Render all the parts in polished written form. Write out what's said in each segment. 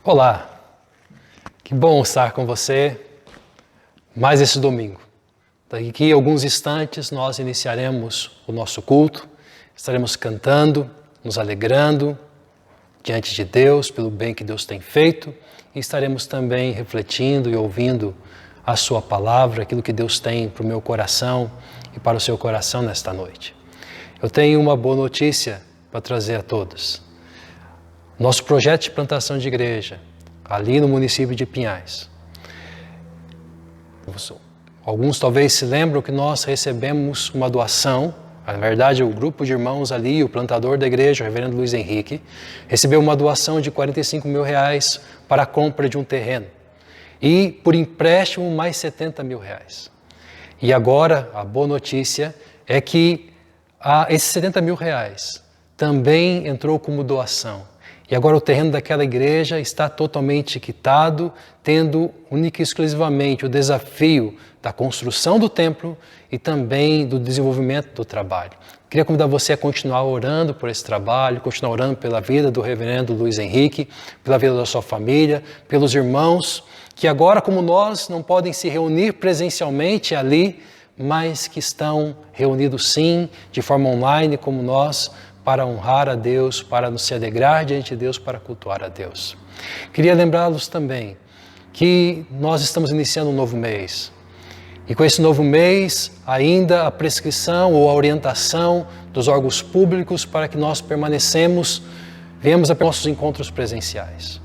Olá, que bom estar com você mais esse domingo. Daqui a alguns instantes nós iniciaremos o nosso culto, estaremos cantando, nos alegrando diante de Deus pelo bem que Deus tem feito e estaremos também refletindo e ouvindo a sua palavra, aquilo que Deus tem para o meu coração e para o seu coração nesta noite. Eu tenho uma boa notícia para trazer a todos. Nosso projeto de plantação de igreja, ali no município de Pinhais. Alguns talvez se lembram que nós recebemos uma doação, na verdade o grupo de irmãos ali, o plantador da igreja, o reverendo Luiz Henrique, recebeu uma doação de R$45 mil para a compra de um terreno. E por empréstimo mais R$70 mil. E agora a boa notícia é que esses R$70 mil também entrou como doação. E agora o terreno daquela igreja está totalmente quitado, tendo única e exclusivamente o desafio da construção do templo e também do desenvolvimento do trabalho. Queria convidar você a continuar orando por esse trabalho, continuar orando pela vida do reverendo Luiz Henrique, pela vida da sua família, pelos irmãos que agora, como nós, não podem se reunir presencialmente ali, mas que estão reunidos sim, de forma online como nós, para honrar a Deus, para nos se alegrar diante de Deus, para cultuar a Deus. Queria lembrá-los também que nós estamos iniciando um novo mês. E com esse novo mês, ainda a prescrição ou a orientação dos órgãos públicos para que nós venhamos a nossos encontros presenciais.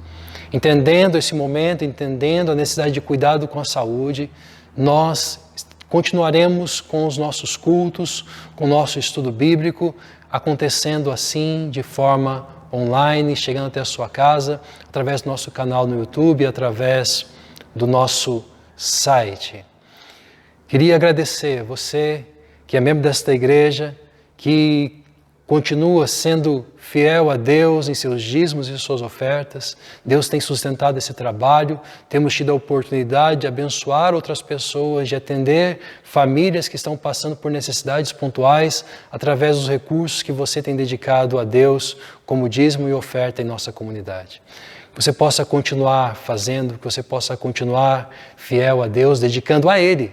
Entendendo esse momento, entendendo a necessidade de cuidado com a saúde, nós continuaremos com os nossos cultos, com o nosso estudo bíblico, acontecendo assim de forma online, chegando até a sua casa, através do nosso canal no YouTube, através do nosso site. Queria agradecer a você que é membro desta igreja, que continua sendo fiel a Deus em seus dízimos e suas ofertas. Deus tem sustentado esse trabalho, temos tido a oportunidade de abençoar outras pessoas, de atender famílias que estão passando por necessidades pontuais através dos recursos que você tem dedicado a Deus como dízimo e oferta em nossa comunidade. Que você possa continuar fazendo, que você possa continuar fiel a Deus, dedicando a Ele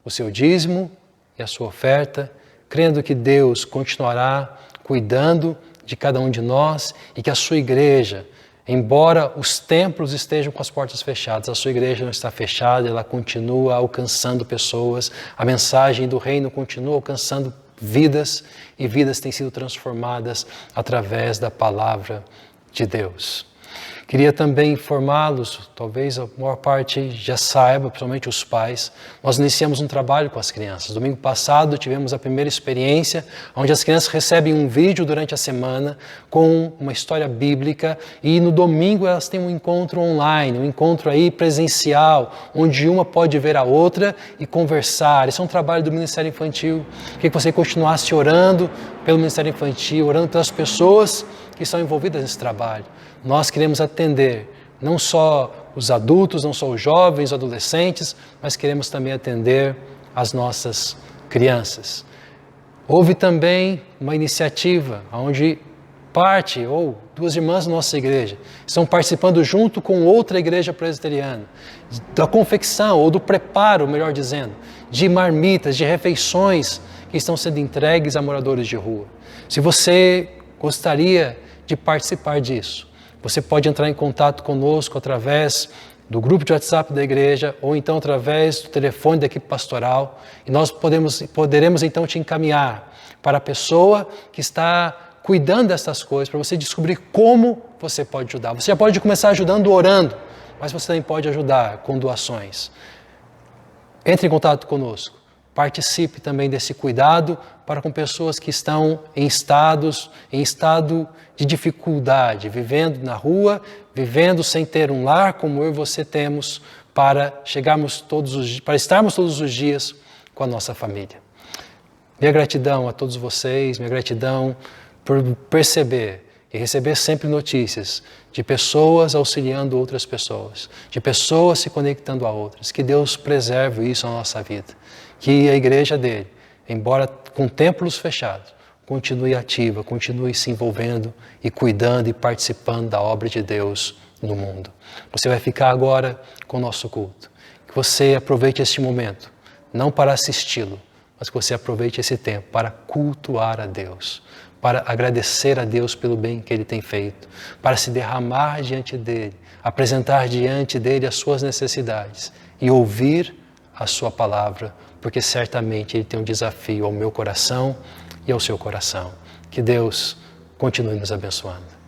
o seu dízimo e a sua oferta, crendo que Deus continuará cuidando de cada um de nós e que a sua igreja, embora os templos estejam com as portas fechadas, a sua igreja não está fechada, ela continua alcançando pessoas, a mensagem do reino continua alcançando vidas e vidas têm sido transformadas através da palavra de Deus. Queria também informá-los, talvez a maior parte já saiba, principalmente os pais, nós iniciamos um trabalho com as crianças. Domingo passado tivemos a primeira experiência, onde as crianças recebem um vídeo durante a semana com uma história bíblica e no domingo elas têm um encontro online, um encontro aí presencial, onde uma pode ver a outra e conversar. Esse é um trabalho do Ministério Infantil. Queria que você continuasse orando pelo Ministério Infantil, orando pelas pessoas que estão envolvidas nesse trabalho. Nós queremos atender não só os adultos, não só os jovens, os adolescentes, mas queremos também atender as nossas crianças. Houve também uma iniciativa onde parte ou duas irmãs da nossa igreja estão participando junto com outra igreja presbiteriana da confecção ou do preparo, melhor dizendo, de marmitas, de refeições que estão sendo entregues a moradores de rua. Se você gostaria de participar disso, você pode entrar em contato conosco através do grupo de WhatsApp da igreja ou então através do telefone da equipe pastoral e nós poderemos então te encaminhar para a pessoa que está cuidando dessas coisas, para você descobrir como você pode ajudar. Você já pode começar ajudando orando, mas você também pode ajudar com doações. Entre em contato conosco. Participe também desse cuidado para com pessoas que estão em estado de dificuldade, vivendo na rua, vivendo sem ter um lar como eu e você temos, para estarmos todos os dias com a nossa família. Minha gratidão a todos vocês, minha gratidão por perceber e receber sempre notícias de pessoas auxiliando outras pessoas, de pessoas se conectando a outras. Que Deus preserve isso na nossa vida. Que a igreja dele, embora com templos fechados, continue ativa, continue se envolvendo e cuidando e participando da obra de Deus no mundo. Você vai ficar agora com o nosso culto. Que você aproveite este momento, não para assisti-lo, mas que você aproveite esse tempo para cultuar a Deus, para agradecer a Deus pelo bem que Ele tem feito, para se derramar diante dEle, apresentar diante dEle as suas necessidades e ouvir a sua palavra, porque certamente Ele tem um desafio ao meu coração e ao seu coração. Que Deus continue nos abençoando.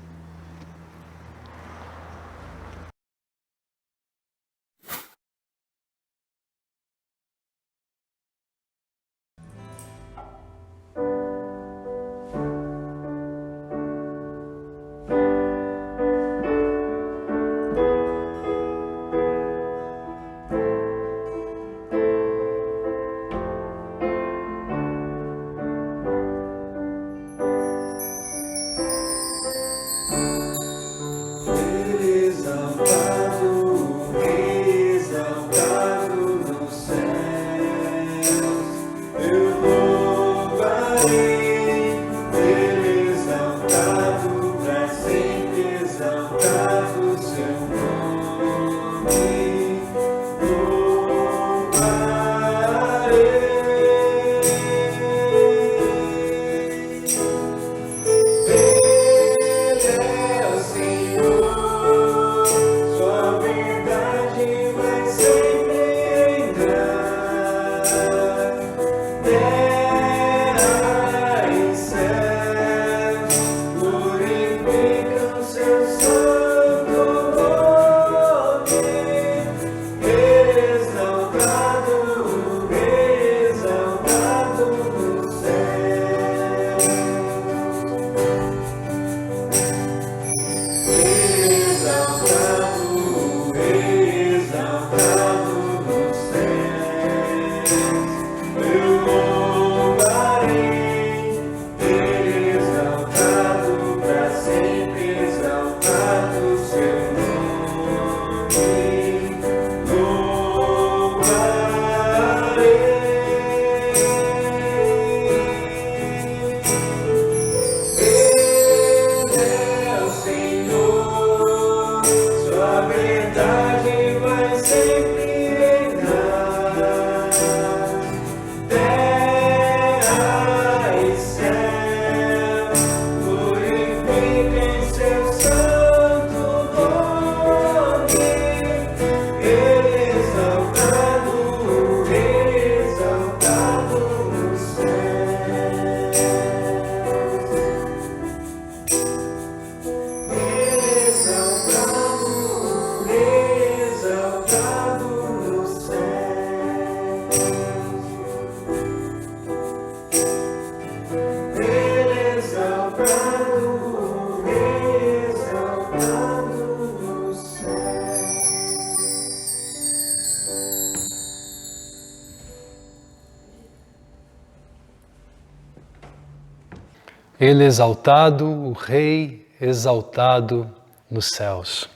Ele exaltado, o Rei exaltado nos céus.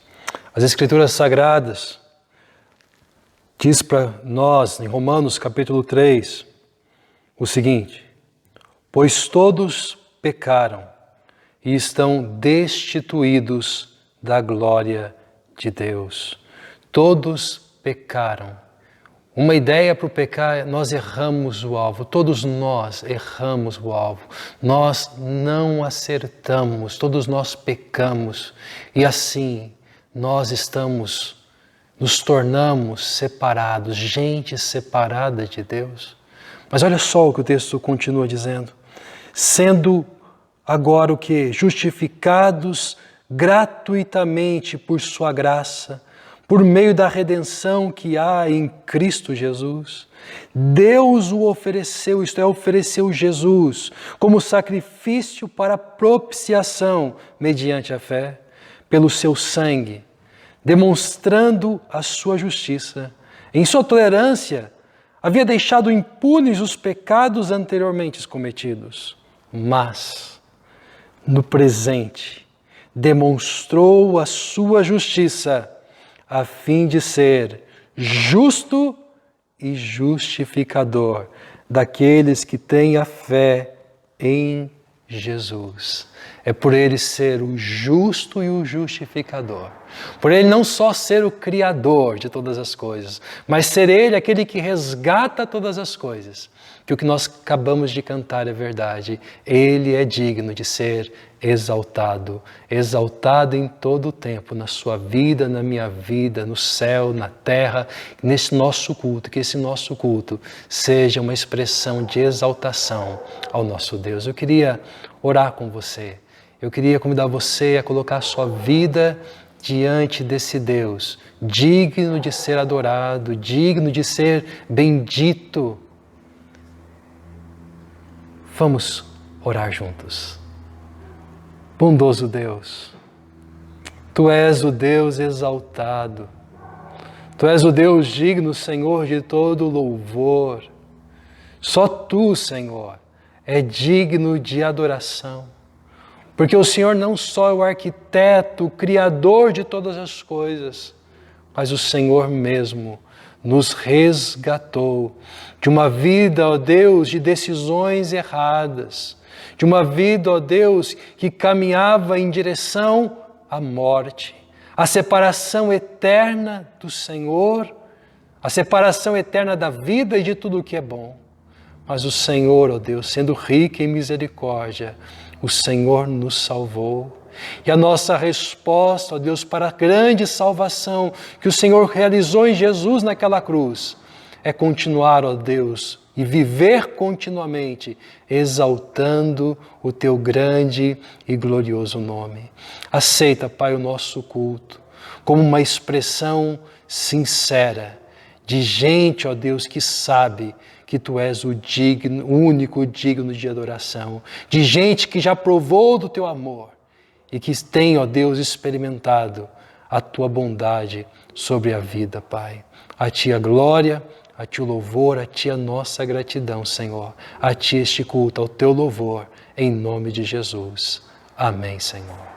As Escrituras Sagradas diz para nós, em Romanos capítulo 3, o seguinte: pois todos pecaram e estão destituídos da glória de Deus. Todos pecaram. Uma ideia para o pecar, nós erramos o alvo, todos nós erramos o alvo, nós não acertamos, todos nós pecamos e assim nós nos tornamos separados, gente separada de Deus. Mas olha só o que o texto continua dizendo: sendo agora o que? Justificados gratuitamente por sua graça, por meio da redenção que há em Cristo Jesus. Deus o ofereceu, isto é, ofereceu Jesus como sacrifício para propiciação mediante a fé, pelo seu sangue, demonstrando a sua justiça. Em sua tolerância, havia deixado impunes os pecados anteriormente cometidos, mas, no presente, demonstrou a sua justiça, a fim de ser justo e justificador daqueles que têm a fé em Jesus. É por Ele ser o justo e o justificador. Por Ele não só ser o Criador de todas as coisas, mas ser Ele aquele que resgata todas as coisas. Que o que nós acabamos de cantar é verdade. Ele é digno de ser exaltado. Exaltado em todo o tempo, na sua vida, na minha vida, no céu, na terra, nesse nosso culto. Que esse nosso culto seja uma expressão de exaltação ao nosso Deus. Eu queria orar com você. Eu queria convidar você a colocar a sua vida diante desse Deus, digno de ser adorado, digno de ser bendito. Vamos orar juntos. Bondoso Deus, Tu és o Deus exaltado, Tu és o Deus digno, Senhor, de todo louvor. Só Tu, Senhor, é digno de adoração. Porque o Senhor não só é o arquiteto, o criador de todas as coisas, mas o Senhor mesmo nos resgatou de uma vida, ó Deus, de decisões erradas, de uma vida, ó Deus, que caminhava em direção à morte, à separação eterna do Senhor, a separação eterna da vida e de tudo o que é bom. Mas o Senhor, ó Deus, sendo rico em misericórdia, o Senhor nos salvou. E a nossa resposta, ó Deus, para a grande salvação que o Senhor realizou em Jesus naquela cruz, é continuar, ó Deus, e viver continuamente, exaltando o Teu grande e glorioso nome. Aceita, Pai, o nosso culto como uma expressão sincera de gente, ó Deus, que sabe que Tu és o digno, o único digno de adoração, de gente que já provou do Teu amor e que tem, ó Deus, experimentado a Tua bondade sobre a vida, Pai. A Ti a glória, a Ti o louvor, a Ti a nossa gratidão, Senhor. A Ti este culto, ao Teu louvor, em nome de Jesus. Amém, Senhor.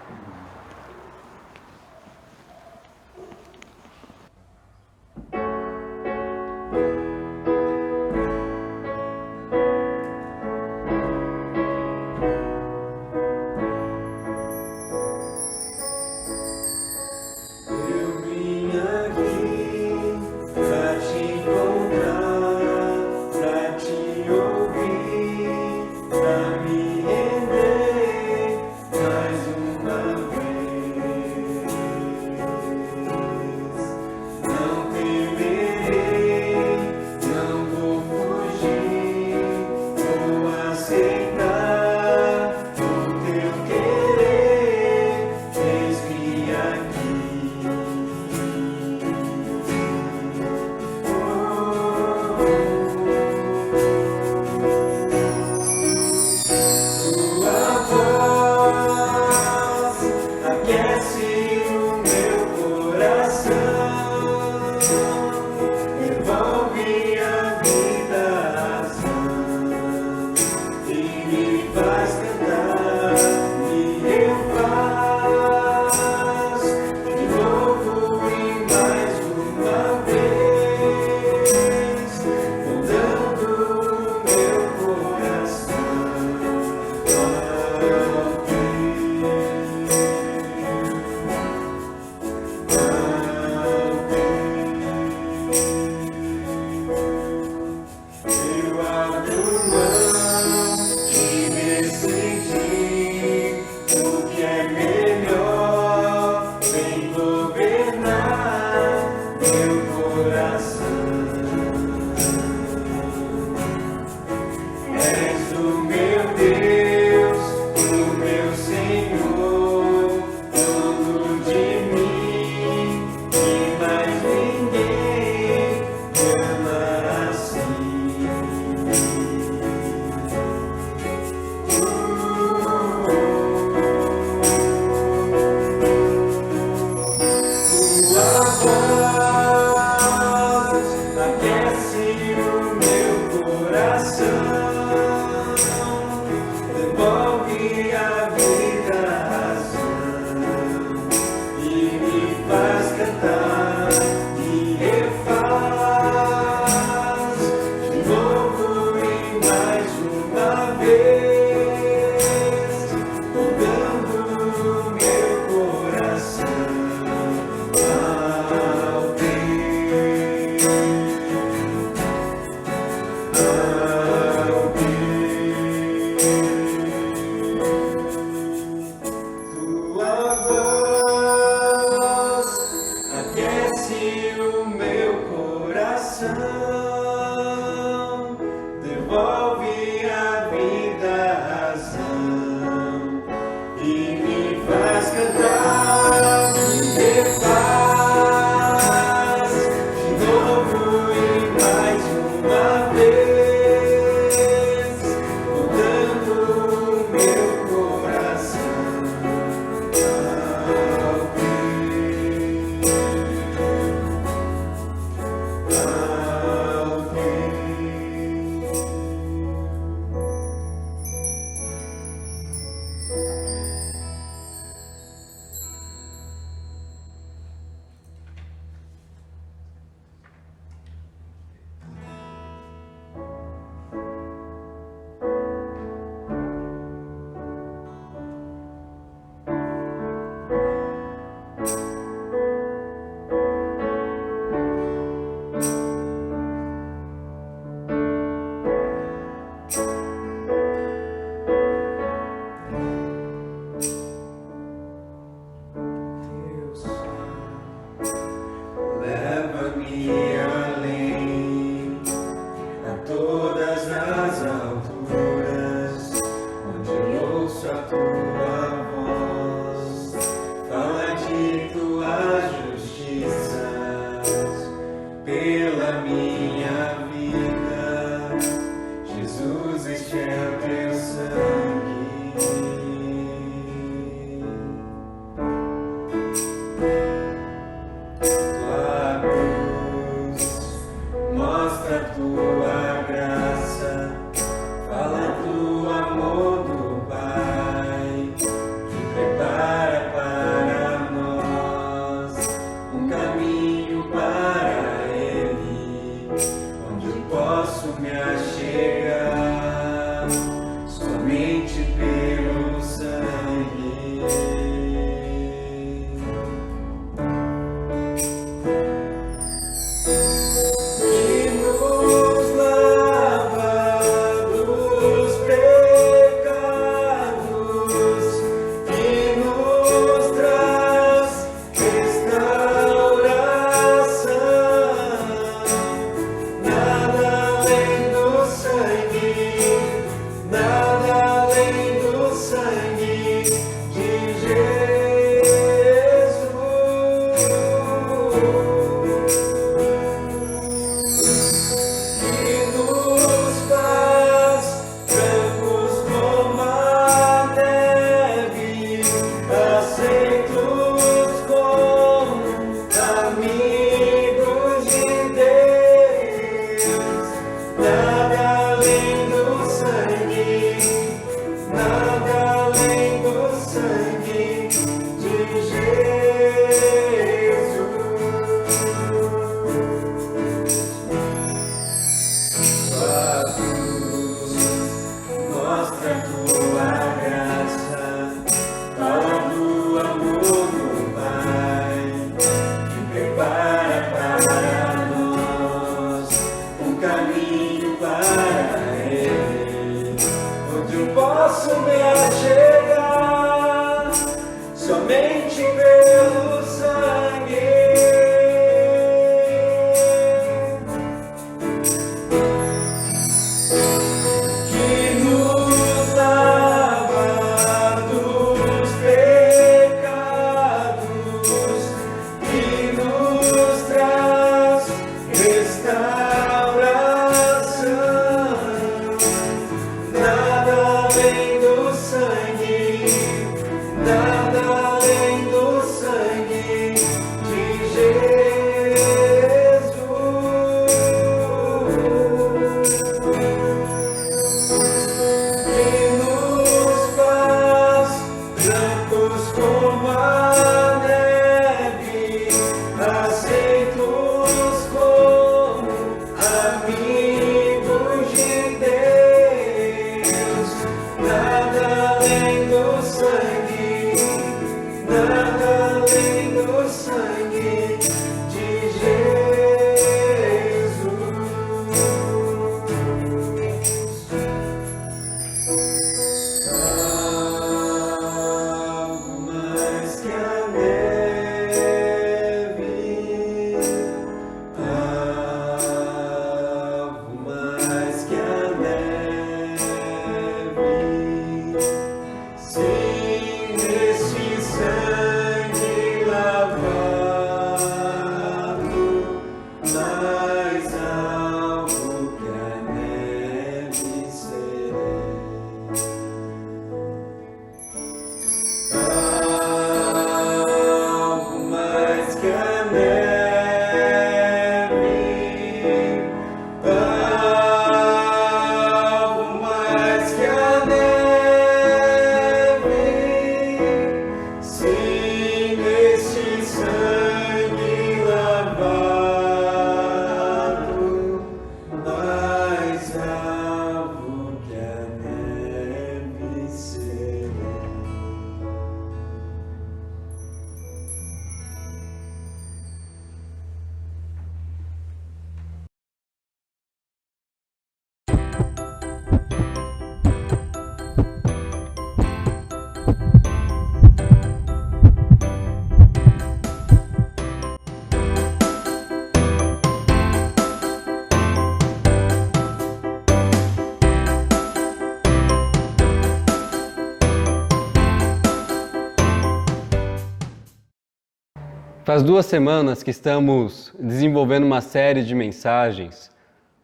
Faz 2 semanas que estamos desenvolvendo uma série de mensagens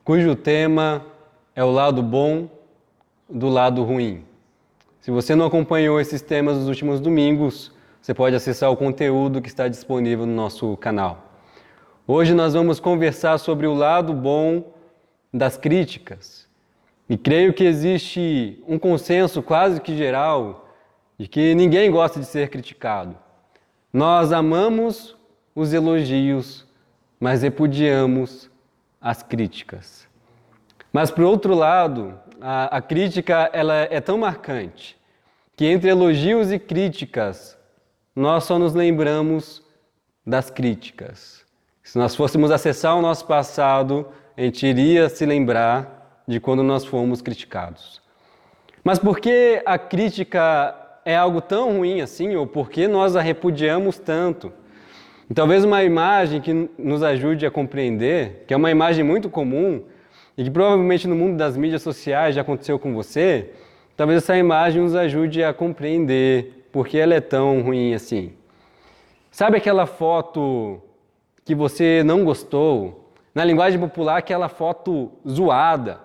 cujo tema é o lado bom do lado ruim. Se você não acompanhou esses temas nos últimos domingos, você pode acessar o conteúdo que está disponível no nosso canal. Hoje nós vamos conversar sobre o lado bom das críticas. E creio que existe um consenso quase que geral de que ninguém gosta de ser criticado. Nós amamos os elogios, mas repudiamos as críticas. Mas, por outro lado, a crítica ela é tão marcante que entre elogios e críticas, nós só nos lembramos das críticas. Se nós fôssemos acessar o nosso passado, a gente iria se lembrar de quando nós fomos criticados. Mas por que a crítica é algo tão ruim assim, ou por que nós a repudiamos tanto? E talvez uma imagem que nos ajude a compreender, que é uma imagem muito comum, e que provavelmente no mundo das mídias sociais já aconteceu com você, talvez essa imagem nos ajude a compreender por que ela é tão ruim assim. Sabe aquela foto que você não gostou, na linguagem popular, aquela foto zoada,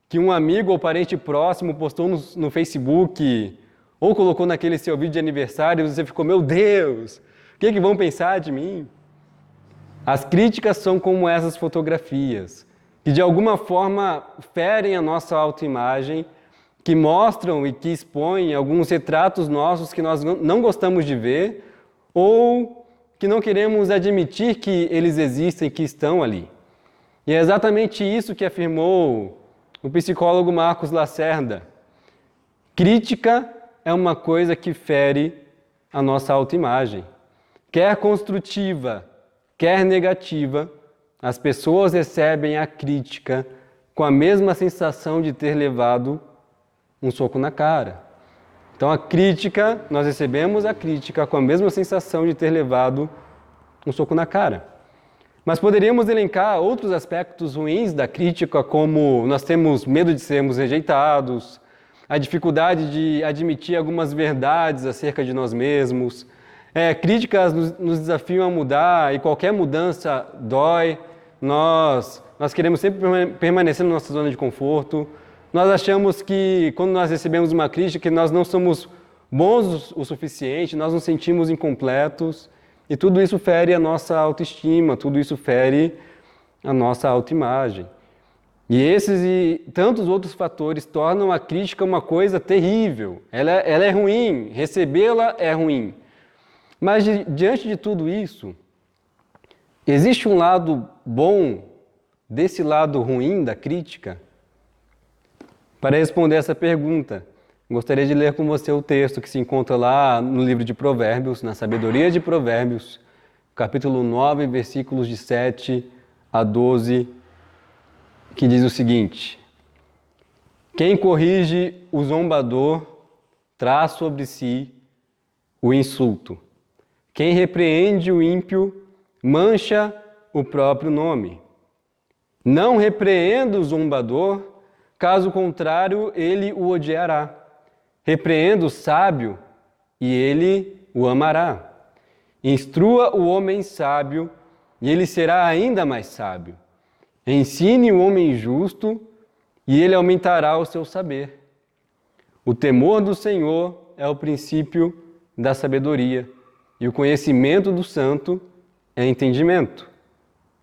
que um amigo ou parente próximo postou no Facebook, ou colocou naquele seu vídeo de aniversário, e você ficou, meu Deus, o que vão pensar de mim? As críticas são como essas fotografias, que de alguma forma ferem a nossa autoimagem, que mostram e que expõem alguns retratos nossos que nós não gostamos de ver, ou que não queremos admitir que eles existem, que estão ali. E é exatamente isso que afirmou o psicólogo Marcos Lacerda. Crítica é uma coisa que fere a nossa autoimagem. Quer construtiva, quer negativa, as pessoas recebem a crítica com a mesma sensação de ter levado um soco na cara. Então nós recebemos a crítica com a mesma sensação de ter levado um soco na cara. Mas poderíamos elencar outros aspectos ruins da crítica, como nós temos medo de sermos rejeitados, a dificuldade de admitir algumas verdades acerca de nós mesmos. Críticas nos desafiam a mudar e qualquer mudança dói. Nós queremos sempre permanecer na nossa zona de conforto. Nós achamos que quando nós recebemos uma crítica, que nós não somos bons o suficiente, nós nos sentimos incompletos. E tudo isso fere a nossa autoestima, tudo isso fere a nossa autoimagem. E esses e tantos outros fatores tornam a crítica uma coisa terrível. Ela é ruim, recebê-la é ruim. Mas diante de tudo isso, existe um lado bom desse lado ruim da crítica? Para responder essa pergunta, gostaria de ler com você o texto que se encontra lá no livro de Provérbios, na Sabedoria de Provérbios, capítulo 9, versículos de 7 a 12, que diz o seguinte: Quem corrige o zombador traz sobre si o insulto. Quem repreende o ímpio mancha o próprio nome. Não repreenda o zombador, caso contrário, ele o odiará. Repreenda o sábio, e ele o amará. Instrua o homem sábio, e ele será ainda mais sábio. Ensine o homem justo, e ele aumentará o seu saber. O temor do Senhor é o princípio da sabedoria, e o conhecimento do santo é entendimento.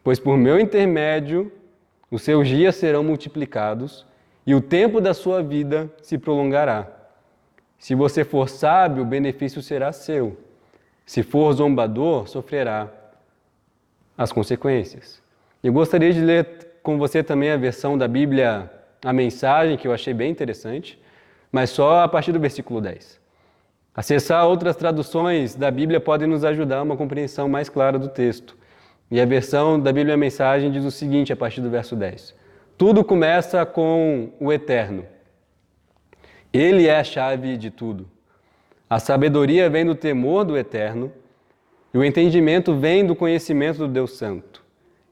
Pois por meu intermédio, os seus dias serão multiplicados, e o tempo da sua vida se prolongará. Se você for sábio, o benefício será seu. Se for zombador, sofrerá as consequências. Eu gostaria de ler com você também a versão da Bíblia, a mensagem, que eu achei bem interessante, mas só a partir do versículo 10. Acessar outras traduções da Bíblia pode nos ajudar a uma compreensão mais clara do texto. E a versão da Bíblia, a mensagem, diz o seguinte, a partir do verso 10. Tudo começa com o Eterno. Ele é a chave de tudo. A sabedoria vem do temor do Eterno, e o entendimento vem do conhecimento do Deus Santo.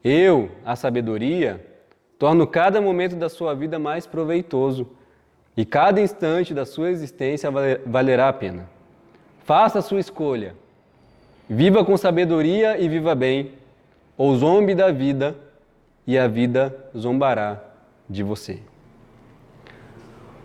Eu, a sabedoria, torno cada momento da sua vida mais proveitoso, e cada instante da sua existência valerá a pena. Faça a sua escolha. Viva com sabedoria e viva bem, ou zombe da vida, e a vida zombará de você.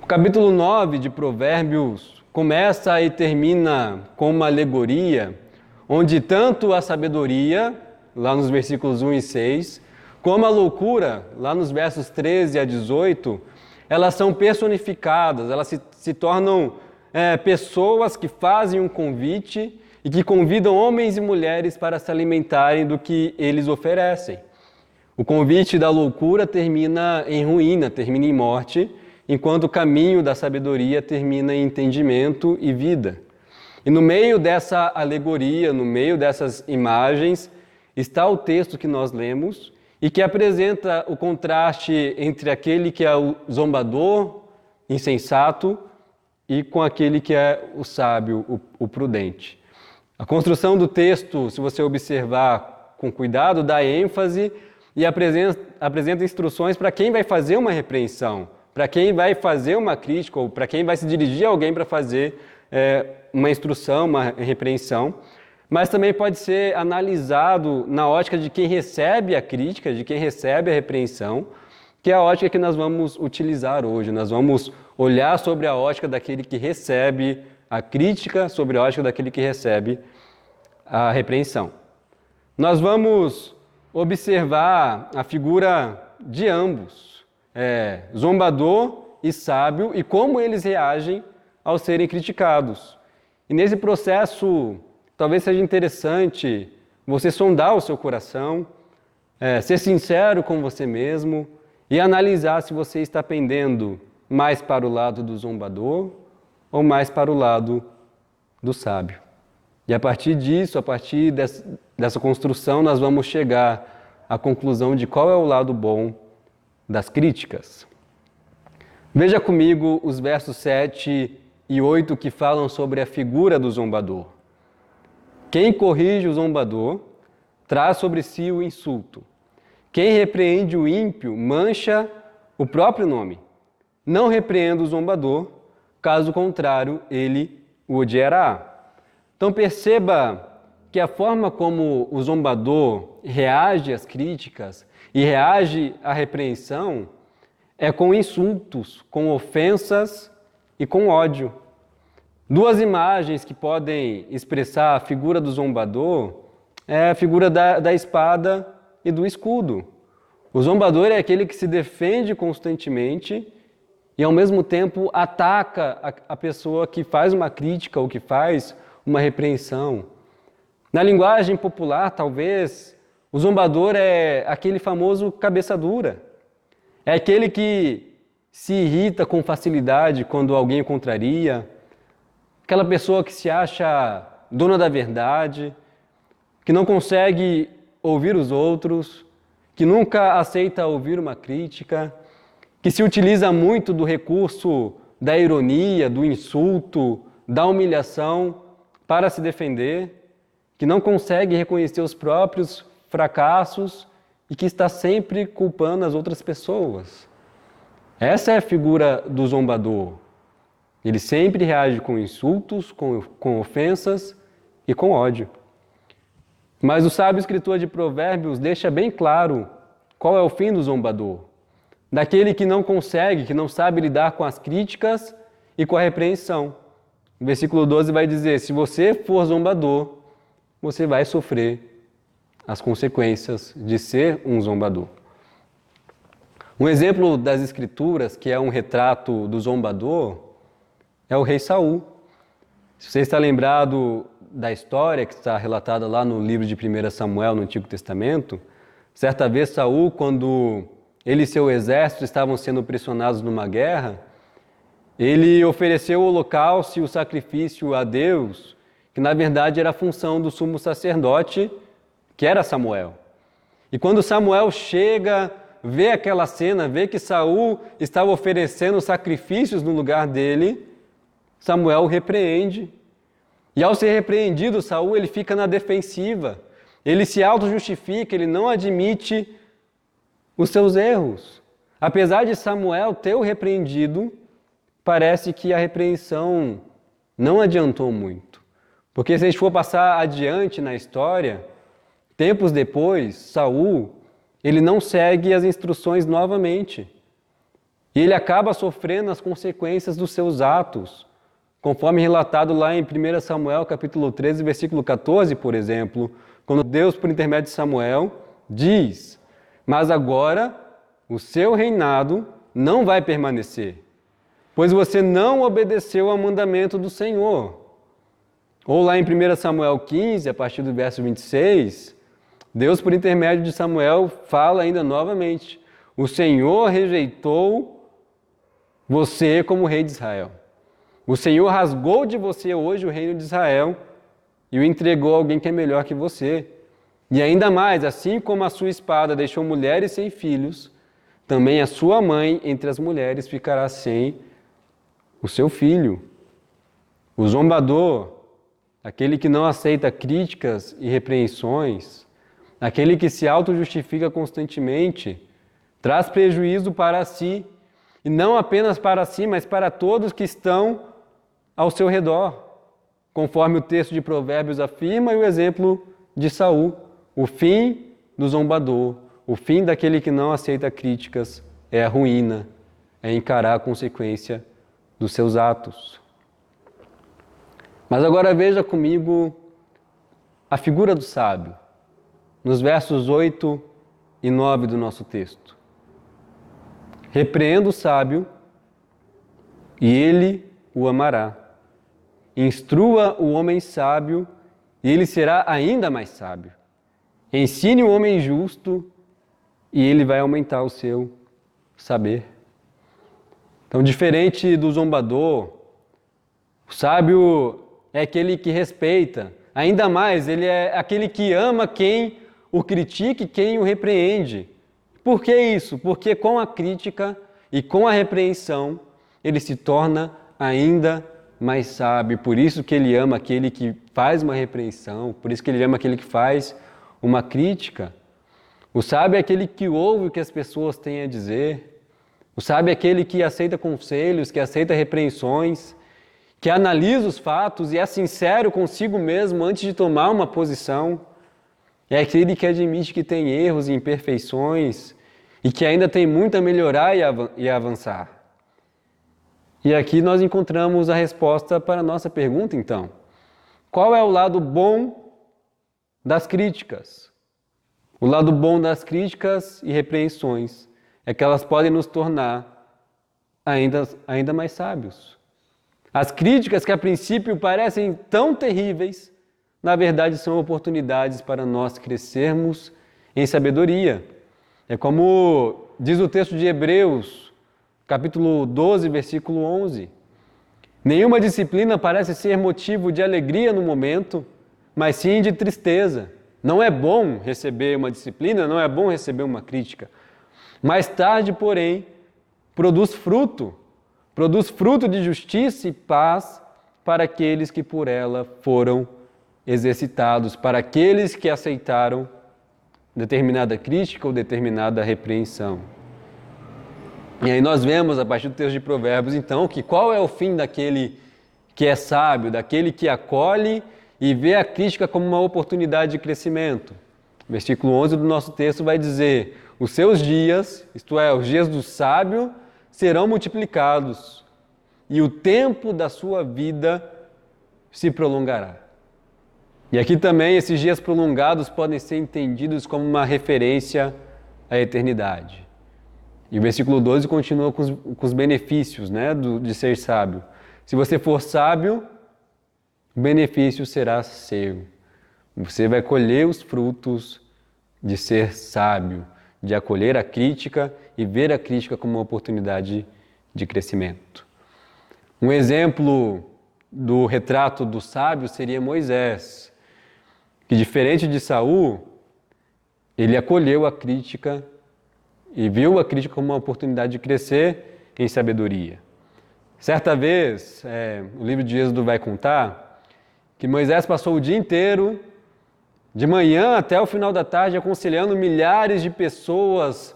O capítulo 9 de Provérbios começa e termina com uma alegoria, onde tanto a sabedoria, lá nos versículos 1 e 6, como a loucura, lá nos versos 13 a 18, elas são personificadas, elas se tornam pessoas que fazem um convite e que convidam homens e mulheres para se alimentarem do que eles oferecem. O convite da loucura termina em ruína, termina em morte, enquanto o caminho da sabedoria termina em entendimento e vida. E no meio dessa alegoria, no meio dessas imagens, está o texto que nós lemos e que apresenta o contraste entre aquele que é o zombador, insensato, e com aquele que é o sábio, o prudente. A construção do texto, se você observar com cuidado, dá ênfase e apresenta instruções para quem vai fazer uma repreensão, para quem vai fazer uma crítica, ou para quem vai se dirigir a alguém para fazer uma instrução, uma repreensão. mas também pode ser analisado na ótica de quem recebe a crítica, de quem recebe a repreensão, que é a ótica que nós vamos utilizar hoje. Nós vamos olhar sobre a ótica daquele que recebe a crítica, sobre a ótica daquele que recebe a repreensão. Nós vamos observar a figura de ambos, zombador e sábio, e como eles reagem ao serem criticados. E nesse processo, talvez seja interessante você sondar o seu coração, ser sincero com você mesmo e analisar se você está pendendo mais para o lado do zombador ou mais para o lado do sábio. E a partir disso, a partir dessa construção, nós vamos chegar à conclusão de qual é o lado bom das críticas. Veja comigo os versos 7 e 8 que falam sobre a figura do zombador. Quem corrige o zombador traz sobre si o insulto. Quem repreende o ímpio mancha o próprio nome. Não repreenda o zombador, caso contrário, ele o odiará. Então perceba que a forma como o zombador reage às críticas e reage à repreensão é com insultos, com ofensas e com ódio. Duas imagens que podem expressar a figura do zombador é a figura da espada e do escudo. O zombador é aquele que se defende constantemente e, ao mesmo tempo, ataca a pessoa que faz uma crítica ou que faz uma repreensão. Na linguagem popular, talvez, o zombador é aquele famoso cabeça dura. É aquele que se irrita com facilidade quando alguém o contraria, aquela pessoa que se acha dona da verdade, que não consegue ouvir os outros, que nunca aceita ouvir uma crítica, que se utiliza muito do recurso da ironia, do insulto, da humilhação para se defender, que não consegue reconhecer os próprios fracassos e que está sempre culpando as outras pessoas. Essa é a figura do zombador. Ele sempre reage com insultos, com ofensas e com ódio. Mas o sábio escritor de Provérbios deixa bem claro qual é o fim do zombador. Daquele que não consegue, que não sabe lidar com as críticas e com a repreensão. O versículo 12 vai dizer: se você for zombador, você vai sofrer as consequências de ser um zombador. Um exemplo das Escrituras, que é um retrato do zombador, é o rei Saul. Se você está lembrado da história que está relatada lá no livro de 1 Samuel, no Antigo Testamento, certa vez Saul, quando ele e seu exército estavam sendo pressionados numa guerra, ele ofereceu o holocausto e o sacrifício a Deus, que na verdade era a função do sumo sacerdote, que era Samuel. E quando Samuel chega, vê aquela cena, vê que Saul estava oferecendo sacrifícios no lugar dele, Samuel o repreende. E ao ser repreendido, Saul ele fica na defensiva. Ele se auto-justifica, ele não admite os seus erros. Apesar de Samuel ter o repreendido, parece que a repreensão não adiantou muito. Porque se a gente for passar adiante na história, tempos depois, Saul, ele não segue as instruções novamente. E ele acaba sofrendo as consequências dos seus atos, conforme relatado lá em 1 Samuel, capítulo 13, versículo 14, por exemplo, quando Deus, por intermédio de Samuel, diz: mas agora o seu reinado não vai permanecer, pois você não obedeceu ao mandamento do Senhor. Ou lá em 1 Samuel 15, a partir do verso 26, Deus, por intermédio de Samuel, fala ainda novamente: o Senhor rejeitou você como rei de Israel. O Senhor rasgou de você hoje o reino de Israel e o entregou a alguém que é melhor que você. E ainda mais, assim como a sua espada deixou mulheres sem filhos, também a sua mãe entre as mulheres ficará sem o seu filho. O zombador, aquele que não aceita críticas e repreensões, aquele que se auto-justifica constantemente, traz prejuízo para si, e não apenas para si, mas para todos que estão ao seu redor. conforme o texto de Provérbios afirma, e o exemplo de Saul. O fim do zombador, o fim daquele que não aceita críticas é a ruína, é encarar a consequência dos seus atos. Mas agora veja comigo a figura do sábio, nos versos 8 e 9 do nosso texto. Repreenda o sábio e ele o amará. Instrua o homem sábio e ele será ainda mais sábio. Ensine o homem justo e ele vai aumentar o seu saber. Então, diferente do zombador, o sábio é aquele que respeita. Ainda mais, ele é aquele que ama quem o critique, quem o repreende. Por que isso? Porque com a crítica e com a repreensão, ele se torna ainda mais sábio. Por isso que ele ama aquele que faz uma repreensão, por isso que ele ama aquele que faz uma crítica. O sábio é aquele que ouve o que as pessoas têm a dizer. O sábio é aquele que aceita conselhos, que aceita repreensões, que analisa os fatos e é sincero consigo mesmo antes de tomar uma posição. É aquele que admite que tem erros e imperfeições e que ainda tem muito a melhorar e a avançar. E aqui nós encontramos a resposta para a nossa pergunta, então. Qual é o lado bom das críticas? O lado bom das críticas e repreensões é que elas podem nos tornar ainda mais sábios. As críticas que a princípio parecem tão terríveis, na verdade são oportunidades para nós crescermos em sabedoria. É como diz o texto de Hebreus, capítulo 12, versículo 11. Nenhuma disciplina parece ser motivo de alegria no momento, mas sim de tristeza. Não é bom receber uma disciplina, não é bom receber uma crítica. Mais tarde, porém, produz fruto de justiça e paz para aqueles que por ela foram exercitados, para aqueles que aceitaram determinada crítica ou determinada repreensão. E aí nós vemos, a partir do texto de Provérbios, então, que qual é o fim daquele que é sábio, daquele que acolhe e vê a crítica como uma oportunidade de crescimento. Versículo 11 do nosso texto vai dizer: os seus dias, isto é, os dias do sábio, serão multiplicados, e o tempo da sua vida se prolongará. E aqui também esses dias prolongados podem ser entendidos como uma referência à eternidade. E o versículo 12 continua com os benefícios, de ser sábio. Se você for sábio, o benefício será seu. Você vai colher os frutos de ser sábio, de acolher a crítica e ver a crítica como uma oportunidade de crescimento. Um exemplo do retrato do sábio seria Moisés, que diferente de Saul, ele acolheu a crítica e viu a crítica como uma oportunidade de crescer em sabedoria. Certa vez, o livro de Êxodo vai contar que Moisés passou o dia inteiro, de manhã até o final da tarde, aconselhando milhares de pessoas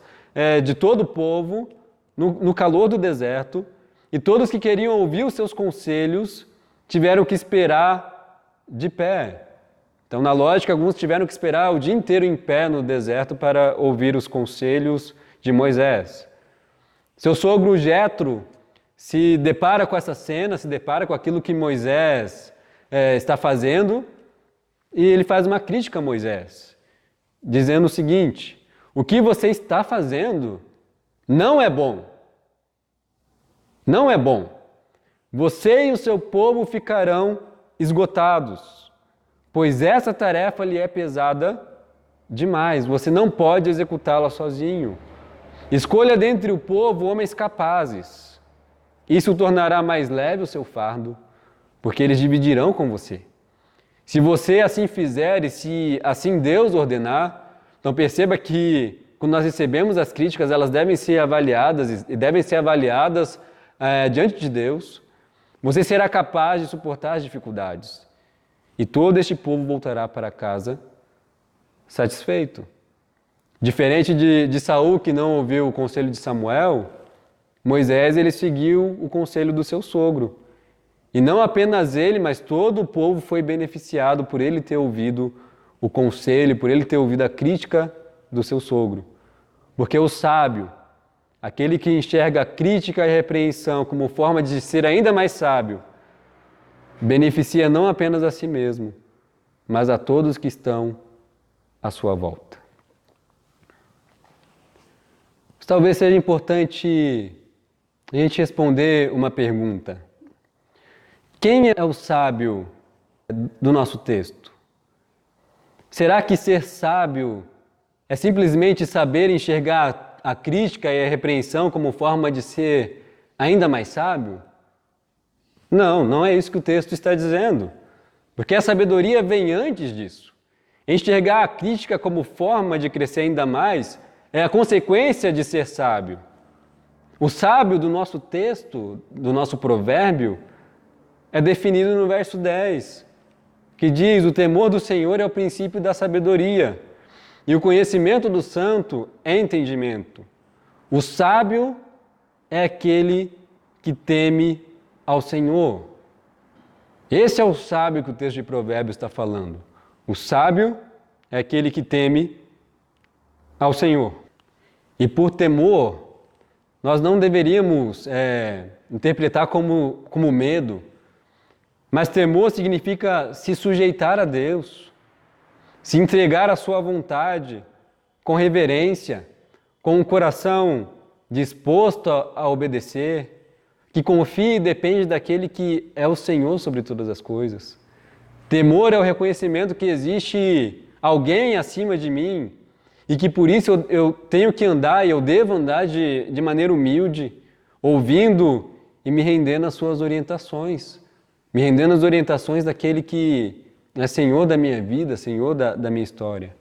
de todo o povo, no calor do deserto, e todos que queriam ouvir os seus conselhos tiveram que esperar de pé. Então, na lógica, alguns tiveram que esperar o dia inteiro em pé no deserto para ouvir os conselhos de Moisés. Seu sogro Jetro se depara com essa cena, se depara com aquilo que Moisés está fazendo, e ele faz uma crítica a Moisés, dizendo o seguinte: o que você está fazendo não é bom. Não é bom. Você e o seu povo ficarão esgotados, pois essa tarefa lhe é pesada demais. Você não pode executá-la sozinho. Escolha dentre o povo homens capazes. Isso tornará mais leve o seu fardo, porque eles dividirão com você. Se você assim fizer e se assim Deus ordenar, então perceba que quando nós recebemos as críticas, elas devem ser avaliadas e devem ser avaliadas diante de Deus. Você será capaz de suportar as dificuldades e todo este povo voltará para casa satisfeito. Diferente de Saul, que não ouviu o conselho de Samuel, Moisés ele seguiu o conselho do seu sogro. E não apenas ele, mas todo o povo foi beneficiado por ele ter ouvido o conselho, por ele ter ouvido a crítica do seu sogro. Porque o sábio, aquele que enxerga a crítica e a repreensão como forma de ser ainda mais sábio, beneficia não apenas a si mesmo, mas a todos que estão à sua volta. Talvez seja importante a gente responder uma pergunta. Quem é o sábio do nosso texto? Será que ser sábio é simplesmente saber enxergar a crítica e a repreensão como forma de ser ainda mais sábio? Não, não é isso que o texto está dizendo. Porque a sabedoria vem antes disso. Enxergar a crítica como forma de crescer ainda mais é a consequência de ser sábio. O sábio do nosso texto, do nosso provérbio, é definido no verso 10, que diz: o temor do Senhor é o princípio da sabedoria, e o conhecimento do santo é entendimento. O sábio é aquele que teme ao Senhor. Esse é o sábio que o texto de Provérbios está falando. O sábio é aquele que teme ao Senhor. E por temor, nós não deveríamos interpretar como medo, mas temor significa se sujeitar a Deus, se entregar à sua vontade, com reverência, com um coração disposto a obedecer, que confia e depende daquele que é o Senhor sobre todas as coisas. Temor é o reconhecimento que existe alguém acima de mim e que por isso eu tenho que andar e eu devo andar de maneira humilde, ouvindo e me rendendo às suas orientações, me rendendo às orientações daquele que é Senhor da minha vida, Senhor da minha história.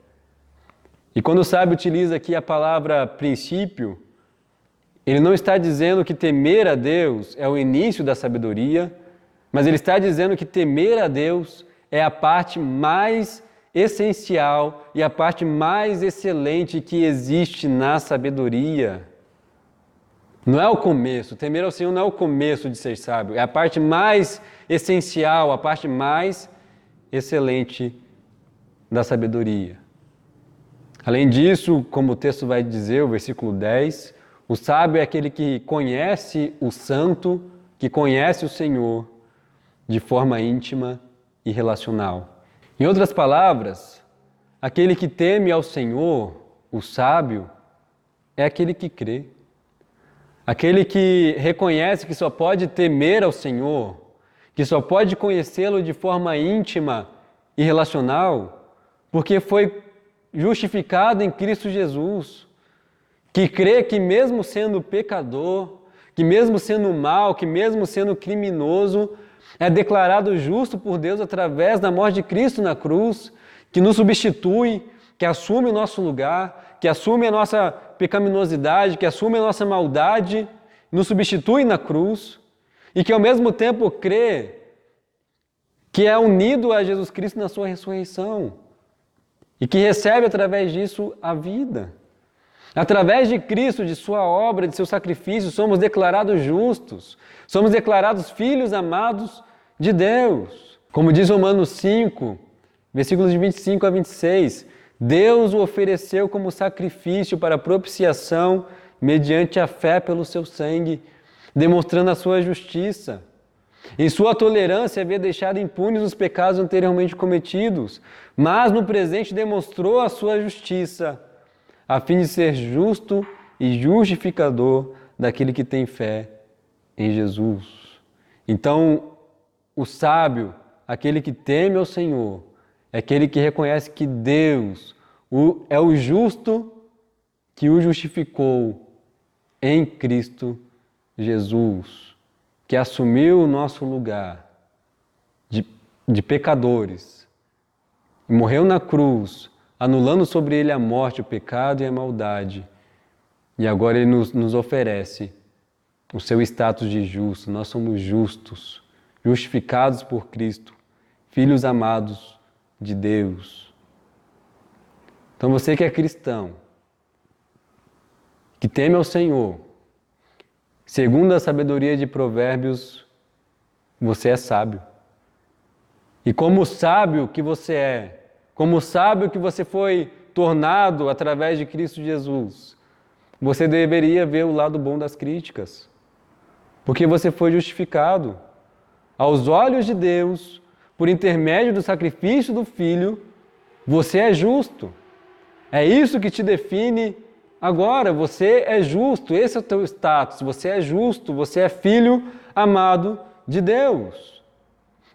E quando o sábio utiliza aqui a palavra princípio, ele não está dizendo que temer a Deus é o início da sabedoria, mas ele está dizendo que temer a Deus é a parte mais essencial e a parte mais excelente que existe na sabedoria. Não é o começo, temer ao Senhor não é o começo de ser sábio, é a parte mais essencial, a parte mais excelente da sabedoria. Além disso, como o texto vai dizer, o versículo 10, o sábio é aquele que conhece o santo, que conhece o Senhor de forma íntima e relacional. Em outras palavras, aquele que teme ao Senhor, o sábio, é aquele que crê. Aquele que reconhece que só pode temer ao Senhor, que só pode conhecê-lo de forma íntima e relacional, porque foi justificado em Cristo Jesus, que crê que mesmo sendo pecador, que mesmo sendo mal, que mesmo sendo criminoso, é declarado justo por Deus através da morte de Cristo na cruz, que nos substitui, que assume o nosso lugar, que assume a nossa pecaminosidade, que assume a nossa maldade, nos substitui na cruz, e que ao mesmo tempo crê que é unido a Jesus Cristo na sua ressurreição, e que recebe através disso a vida. Através de Cristo, de sua obra, de seu sacrifício, somos declarados justos, somos declarados filhos amados de Deus. Como diz Romanos 5, versículos de 25 a 26, Deus o ofereceu como sacrifício para propiciação mediante a fé pelo seu sangue, demonstrando a sua justiça. Em sua tolerância havia deixado impunes os pecados anteriormente cometidos, mas no presente demonstrou a sua justiça, a fim de ser justo e justificador daquele que tem fé em Jesus. Então, o sábio, aquele que teme ao Senhor, é aquele que reconhece que Deus é o justo que o justificou em Cristo Jesus, que assumiu o nosso lugar de pecadores e morreu na cruz, anulando sobre ele a morte, o pecado e a maldade. E agora ele nos oferece o seu status de justo. Nós somos justos, justificados por Cristo, filhos amados de Deus. Então você que é cristão, que teme ao Senhor, segundo a sabedoria de Provérbios, você é sábio. E como sábio que você é, como sábio que você foi tornado através de Cristo Jesus, você deveria ver o lado bom das críticas. Porque você foi justificado. Aos olhos de Deus, por intermédio do sacrifício do Filho, você é justo. É isso que te define agora. Você é justo, esse é o teu status. Você é justo, você é filho amado de Deus.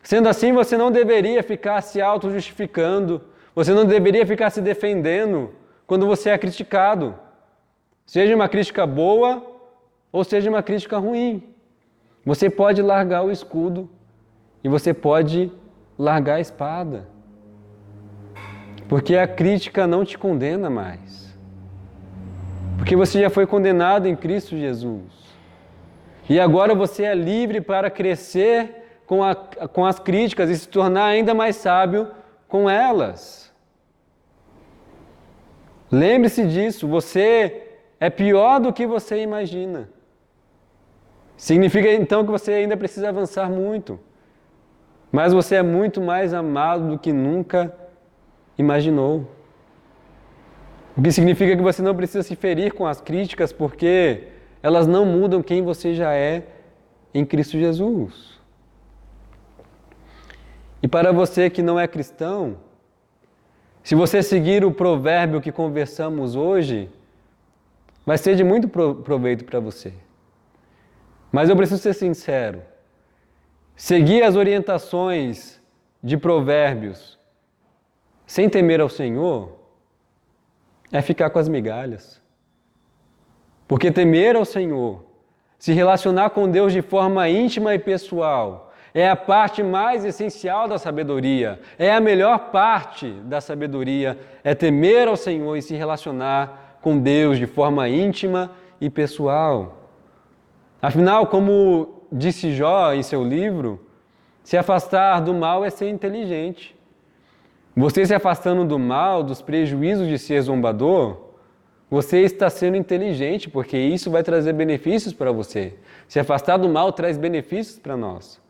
Sendo assim, você não deveria ficar se auto-justificando, você não deveria ficar se defendendo quando você é criticado. Seja uma crítica boa ou seja uma crítica ruim. Você pode largar o escudo e você pode largar a espada. Porque a crítica não te condena mais. Porque você já foi condenado em Cristo Jesus. E agora você é livre para crescer com as críticas e se tornar ainda mais sábio com elas. Lembre-se disso, você é pior do que você imagina. Significa então que você ainda precisa avançar muito. Mas você é muito mais amado do que nunca imaginou. O que significa que você não precisa se ferir com as críticas, porque elas não mudam quem você já é em Cristo Jesus. E para você que não é cristão, se você seguir o provérbio que conversamos hoje, vai ser de muito proveito para você. Mas eu preciso ser sincero. Seguir as orientações de provérbios sem temer ao Senhor é ficar com as migalhas. Porque temer ao Senhor, se relacionar com Deus de forma íntima e pessoal, é a parte mais essencial da sabedoria, é a melhor parte da sabedoria, é temer ao Senhor e se relacionar com Deus de forma íntima e pessoal. Afinal, como disse Jó em seu livro, se afastar do mal é ser inteligente. Você se afastando do mal, dos prejuízos de ser zombador, você está sendo inteligente, porque isso vai trazer benefícios para você. Se afastar do mal traz benefícios para nós.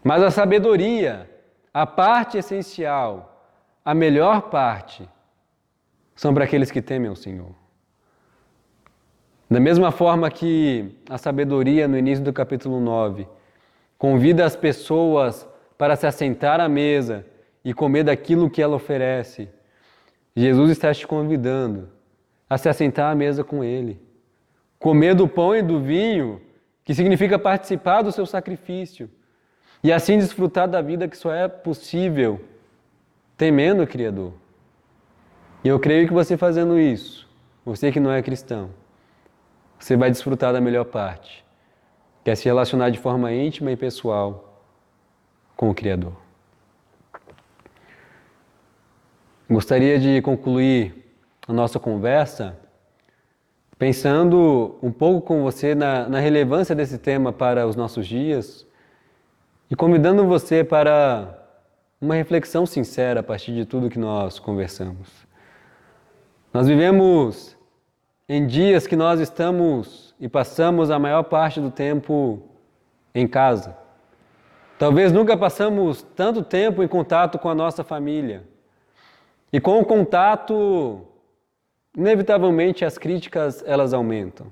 Mas a sabedoria, a parte essencial, a melhor parte, são para aqueles que temem ao Senhor. Da mesma forma que a sabedoria, no início do capítulo 9, convida as pessoas para se assentar à mesa e comer daquilo que ela oferece, Jesus está te convidando a se assentar à mesa com Ele. Comer do pão e do vinho, que significa participar do seu sacrifício, e assim desfrutar da vida que só é possível temendo o Criador. E eu creio que você fazendo isso, você que não é cristão, você vai desfrutar da melhor parte, que é se relacionar de forma íntima e pessoal com o Criador. Gostaria de concluir a nossa conversa pensando um pouco com você na relevância desse tema para os nossos dias e convidando você para uma reflexão sincera a partir de tudo que nós conversamos. Nós vivemos em dias que nós estamos e passamos a maior parte do tempo em casa. Talvez nunca passamos tanto tempo em contato com a nossa família. E com o contato, inevitavelmente as críticas elas aumentam.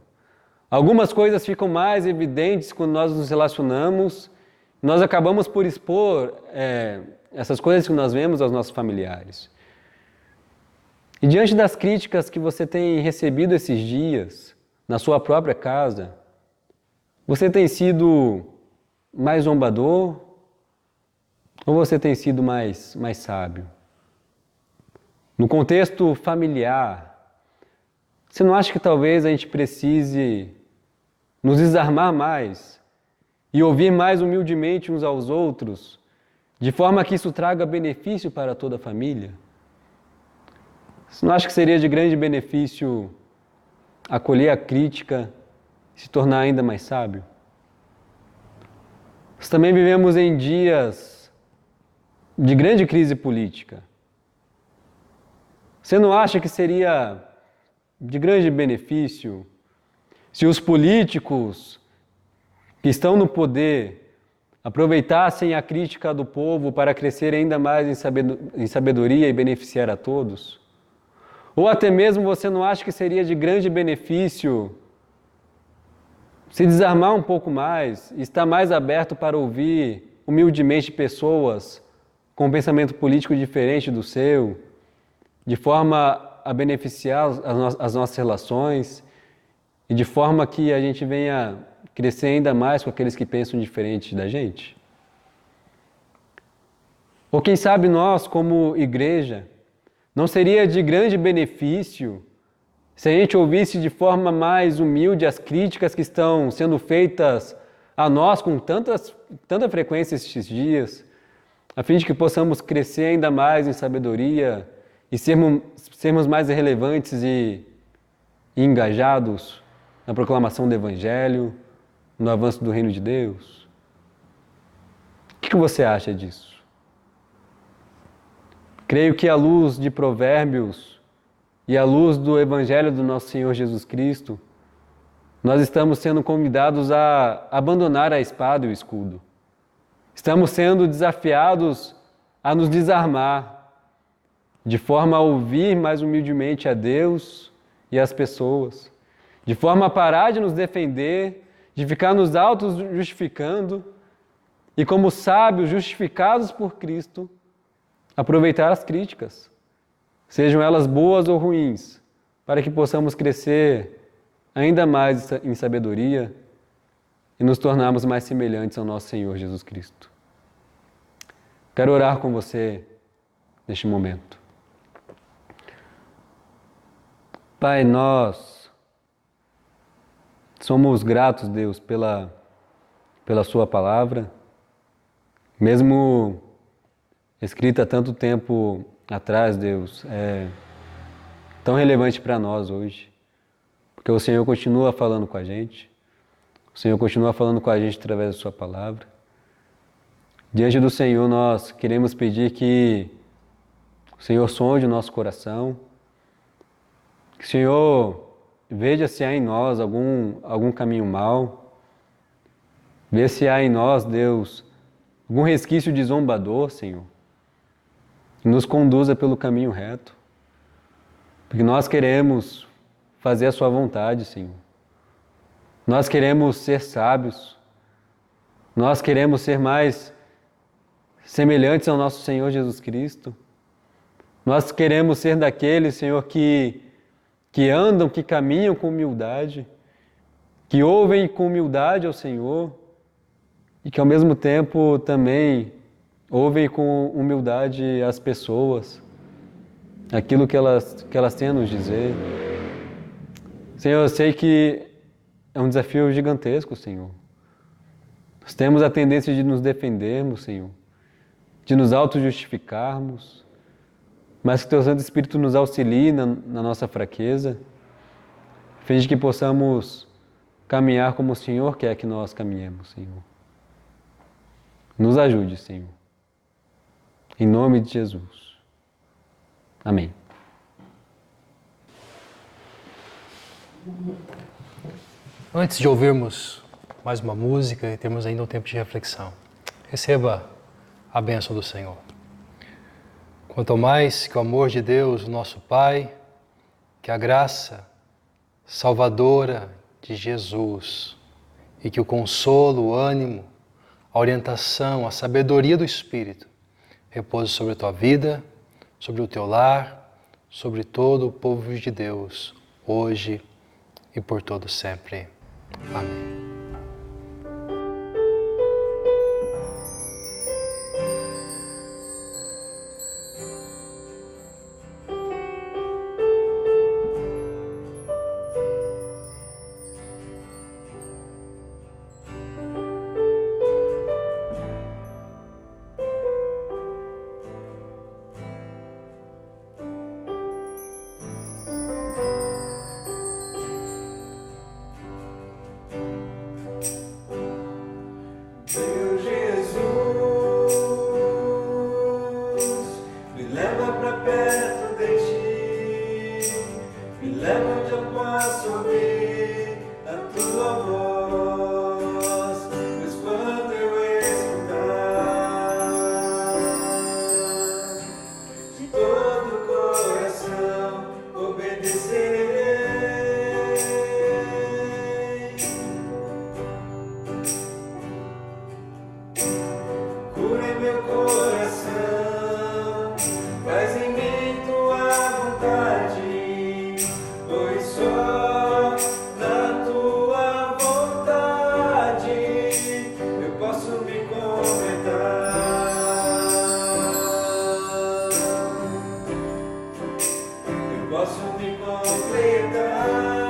Algumas coisas ficam mais evidentes quando nós nos relacionamos, nós acabamos por expor essas coisas que nós vemos aos nossos familiares. E diante das críticas que você tem recebido esses dias, na sua própria casa, você tem sido mais zombador ou você tem sido mais sábio? No contexto familiar, você não acha que talvez a gente precise nos desarmar mais e ouvir mais humildemente uns aos outros, de forma que isso traga benefício para toda a família? Você não acha que seria de grande benefício acolher a crítica e se tornar ainda mais sábio? Nós também vivemos em dias de grande crise política. Você não acha que seria de grande benefício se os políticos que estão no poder aproveitassem a crítica do povo para crescer ainda mais em sabedoria e beneficiar a todos? Ou até mesmo você não acha que seria de grande benefício se desarmar um pouco mais e estar mais aberto para ouvir humildemente pessoas com um pensamento político diferente do seu, de forma a beneficiar as nossas relações e de forma que a gente venha crescer ainda mais com aqueles que pensam diferente da gente? Ou quem sabe nós, como igreja, não seria de grande benefício se a gente ouvisse de forma mais humilde as críticas que estão sendo feitas a nós com tanta frequência estes dias, a fim de que possamos crescer ainda mais em sabedoria e sermos mais relevantes e engajados na proclamação do Evangelho, no avanço do Reino de Deus? O que você acha disso? Creio que à luz de Provérbios e à luz do Evangelho do nosso Senhor Jesus Cristo, nós estamos sendo convidados a abandonar a espada e o escudo. Estamos sendo desafiados a nos desarmar, de forma a ouvir mais humildemente a Deus e as pessoas, de forma a parar de nos defender, de ficar nos auto-justificando e, como sábios justificados por Cristo, aproveitar as críticas, sejam elas boas ou ruins, para que possamos crescer ainda mais em sabedoria e nos tornarmos mais semelhantes ao nosso Senhor Jesus Cristo. Quero orar com você neste momento. Pai, nós somos gratos, Deus, pela Sua palavra, mesmo escrita há tanto tempo atrás, Deus, é tão relevante para nós hoje, porque o Senhor continua falando com a gente, o Senhor continua falando com a gente através da Sua palavra. Diante do Senhor, nós queremos pedir que o Senhor sonde o nosso coração, que o Senhor veja se há em nós algum caminho mau, vê se há em nós, Deus, algum resquício de zombador, Senhor, que nos conduza pelo caminho reto, porque nós queremos fazer a Sua vontade, Senhor. Nós queremos ser sábios, nós queremos ser mais semelhantes ao nosso Senhor Jesus Cristo. Nós queremos ser daqueles, Senhor, que andam, que caminham com humildade, que ouvem com humildade ao Senhor e que ao mesmo tempo também ouvem com humildade as pessoas, aquilo que elas têm a nos dizer. Senhor, eu sei que é um desafio gigantesco, Senhor. Nós temos a tendência de nos defendermos, Senhor, de nos auto-justificarmos, mas que Teu Santo Espírito nos auxilie na nossa fraqueza, a fim de que possamos caminhar como o Senhor quer que nós caminhemos, Senhor. Nos ajude, Senhor. Em nome de Jesus. Amém. Antes de ouvirmos mais uma música e termos ainda um tempo de reflexão, receba a bênção do Senhor. Quanto mais que o amor de Deus, o nosso Pai, que a graça salvadora de Jesus e que o consolo, o ânimo, a orientação, a sabedoria do Espírito repouse sobre a tua vida, sobre o teu lar, sobre todo o povo de Deus, hoje e por todo sempre. Amém. Pois quando eu escutar me completar.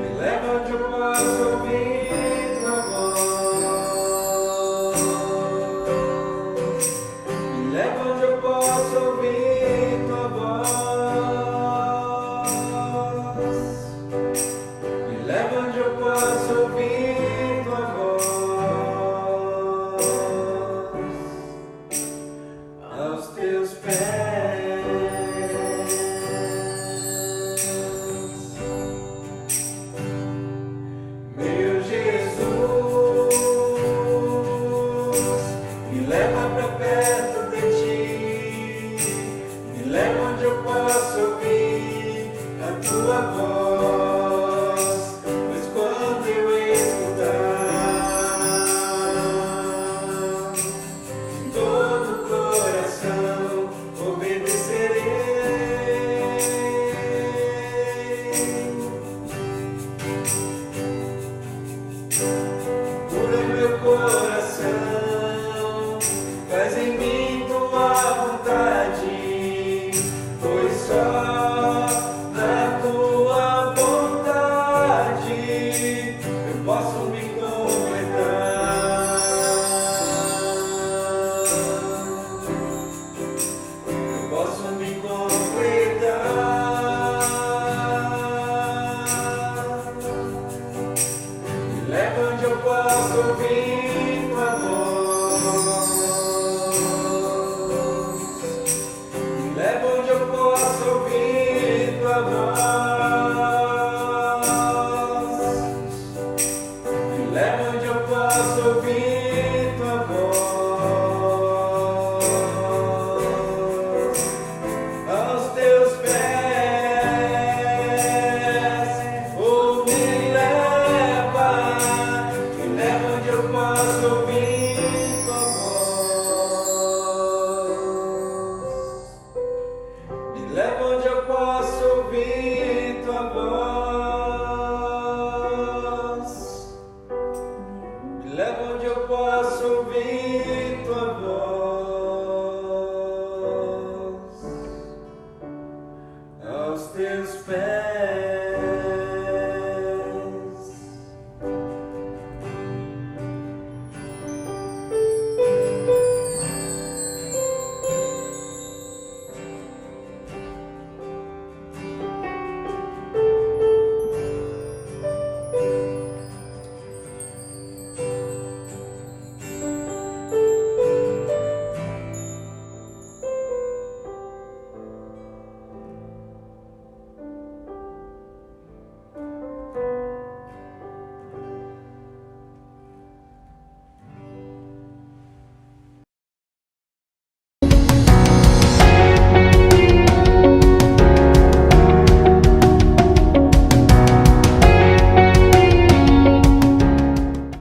Me leva onde eu posso ouvir tua voz. Me leva onde eu posso ouvir tua voz. Me leva onde eu posso ouvir tua voz. Aos teus pés.